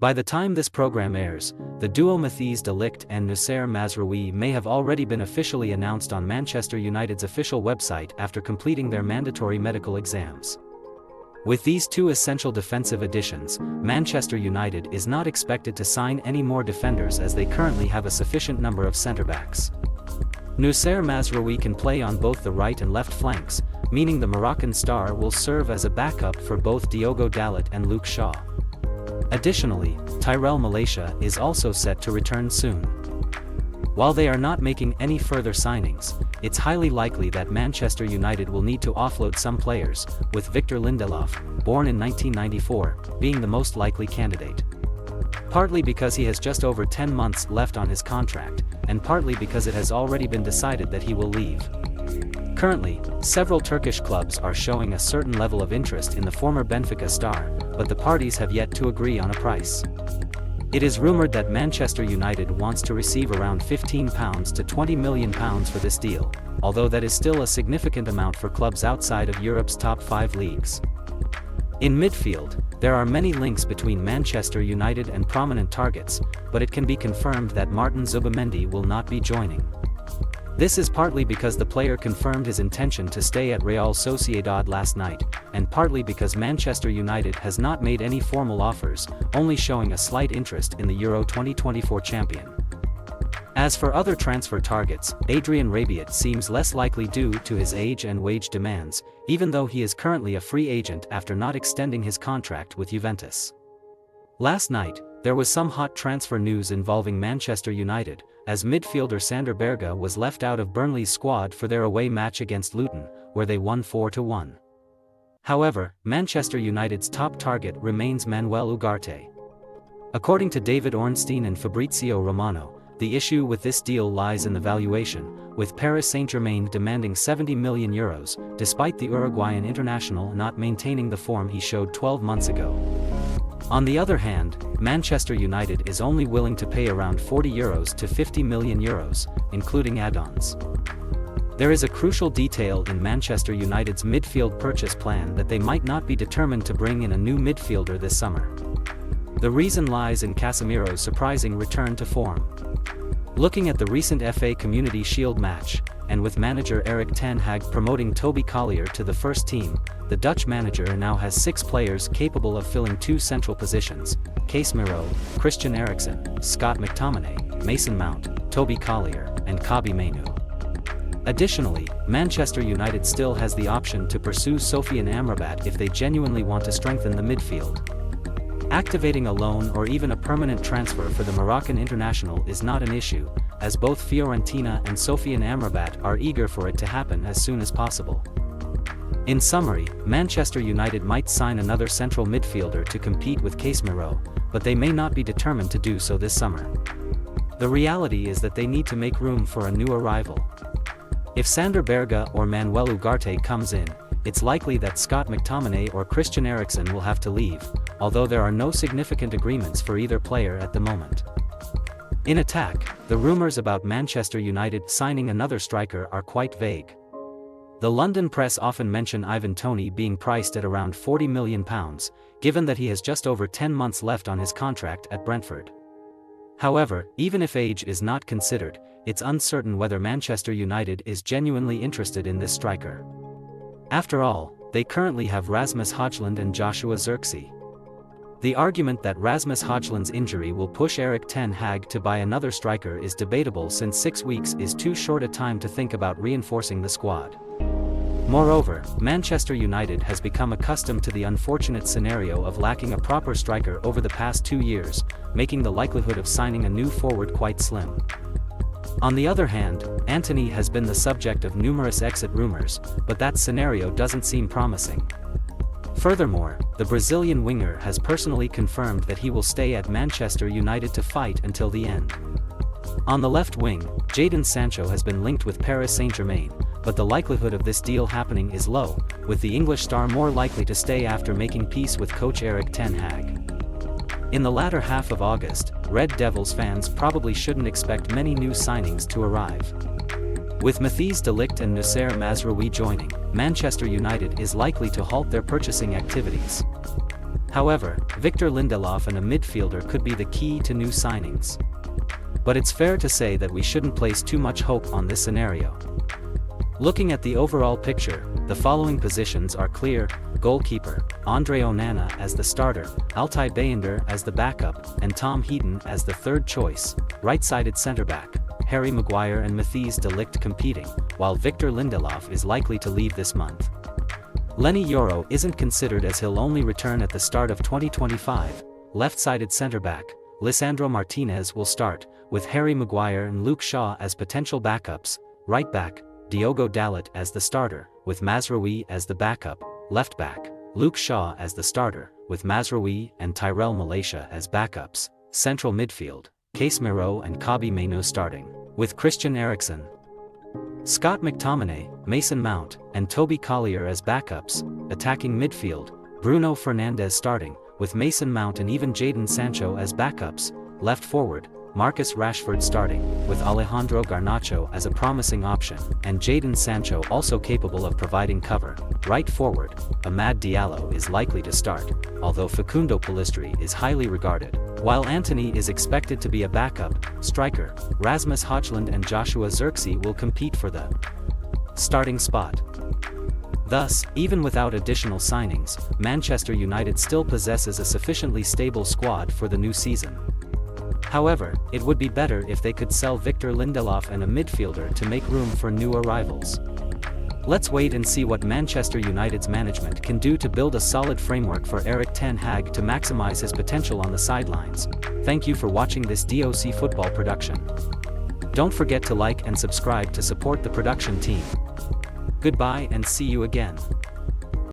By the time this program airs, the duo Matthijs de Ligt and Noussair Mazraoui may have already been officially announced on Manchester United's official website after completing their mandatory medical exams. With these two essential defensive additions, Manchester United is not expected to sign any more defenders as they currently have a sufficient number of centre-backs. Noussair Mazraoui can play on both the right and left flanks, meaning the Moroccan star will serve as a backup for both Diogo Dalot and Luke Shaw. Additionally, Tyrell Malacia is also set to return soon. While they are not making any further signings, it's highly likely that Manchester United will need to offload some players, with Victor Lindelof, born in 1994, being the most likely candidate. Partly because he has just over 10 months left on his contract, and partly because it has already been decided that he will leave. Currently, several Turkish clubs are showing a certain level of interest in the former Benfica star, but the parties have yet to agree on a price. It is rumored that Manchester United wants to receive around £15 to £20 million for this deal, although that is still a significant amount for clubs outside of Europe's top 5 leagues. In midfield, there are many links between Manchester United and prominent targets, but it can be confirmed that Martin Zubimendi will not be joining. This is partly because the player confirmed his intention to stay at Real Sociedad last night, and partly because Manchester United has not made any formal offers, only showing a slight interest in the Euro 2024 champion. As for other transfer targets, Adrien Rabiot seems less likely due to his age and wage demands, even though he is currently a free agent after not extending his contract with Juventus. Last night, there was some hot transfer news involving Manchester United, as midfielder Sander Berge was left out of Burnley's squad for their away match against Luton, where they won 4-1. However, Manchester United's top target remains Manuel Ugarte. According to David Ornstein and Fabrizio Romano, the issue with this deal lies in the valuation, with Paris Saint-Germain demanding €70 million, despite the Uruguayan international not maintaining the form he showed 12 months ago. On the other hand, Manchester United is only willing to pay around €40 to €50 million, including add-ons. There is a crucial detail in Manchester United's midfield purchase plan that they might not be determined to bring in a new midfielder this summer. The reason lies in Casemiro's surprising return to form. Looking at the recent FA Community Shield match, and with manager Erik ten Hag promoting Toby Collier to the first team, the Dutch manager now has 6 players capable of filling 2 central positions: Casemiro, Christian Eriksen, Scott McTominay, Mason Mount, Toby Collier, and Kobbie Mainoo. Additionally, Manchester United still has the option to pursue Sofiane Amrabat if they genuinely want to strengthen the midfield. Activating a loan or even a permanent transfer for the Moroccan international is not an issue, as both Fiorentina and Sofiane Amrabat are eager for it to happen as soon as possible. In summary, Manchester United might sign another central midfielder to compete with Casemiro, but they may not be determined to do so this summer. The reality is that they need to make room for a new arrival. If Sander Berge or Manuel Ugarte comes in, it's likely that Scott McTominay or Christian Eriksen will have to leave, although there are no significant agreements for either player at the moment. In attack, the rumours about Manchester United signing another striker are quite vague. The London press often mention Ivan Toney being priced at around £40 million, given that he has just over 10 months left on his contract at Brentford. However, even if age is not considered, it's uncertain whether Manchester United is genuinely interested in this striker. After all, they currently have Rasmus Højlund and Joshua Zirkzee. The argument that Rasmus Højlund's injury will push Erik ten Hag to buy another striker is debatable, since 6 weeks is too short a time to think about reinforcing the squad. Moreover, Manchester United has become accustomed to the unfortunate scenario of lacking a proper striker over the past 2 years, making the likelihood of signing a new forward quite slim. On the other hand, Antony has been the subject of numerous exit rumors, but that scenario doesn't seem promising. Furthermore, the Brazilian winger has personally confirmed that he will stay at Manchester United to fight until the end. On the left wing, Jadon Sancho has been linked with Paris Saint-Germain, but the likelihood of this deal happening is low, with the English star more likely to stay after making peace with coach Erik ten Hag. In the latter half of August, Red Devils fans probably shouldn't expect many new signings to arrive. With Matthijs de Ligt and Noussair Mazraoui joining, Manchester United is likely to halt their purchasing activities. However, Victor Lindelof and a midfielder could be the key to new signings. But it's fair to say that we shouldn't place too much hope on this scenario. Looking at the overall picture, the following positions are clear: goalkeeper, Andre Onana as the starter, Altay Bayender as the backup, and Tom Heaton as the third choice. Right-sided centre-back, Harry Maguire and Matthijs de Ligt competing, while Victor Lindelof is likely to leave this month. Lenny Yoro isn't considered as he'll only return at the start of 2025. Left-sided centre-back, Lisandro Martinez will start, with Harry Maguire and Luke Shaw as potential backups. Right-back, Diogo Dalot as the starter, with Mazraoui as the backup. Left-back, Luke Shaw as the starter, with Mazraoui and Tyrell Malacia as backups. Central midfield, Casemiro and Kobbie Mainoo starting, with Christian Eriksen, Scott McTominay, Mason Mount, and Toby Collier as backups. Attacking midfield, Bruno Fernandes starting, with Mason Mount and even Jadon Sancho as backups. Left forward, Marcus Rashford starting, with Alejandro Garnacho as a promising option, and Jadon Sancho also capable of providing cover. Right forward, Amad Diallo is likely to start, although Facundo Pellistri is highly regarded, while Antony is expected to be a backup. Striker, Rasmus Højlund and Joshua Zirkzee will compete for the starting spot. Thus, even without additional signings, Manchester United still possesses a sufficiently stable squad for the new season. However, it would be better if they could sell Victor Lindelof and a midfielder to make room for new arrivals. Let's wait and see what Manchester United's management can do to build a solid framework for Erik ten Hag to maximize his potential on the sidelines. Thank you for watching this DOC football production. Don't forget to like and subscribe to support the production team. Goodbye and see you again.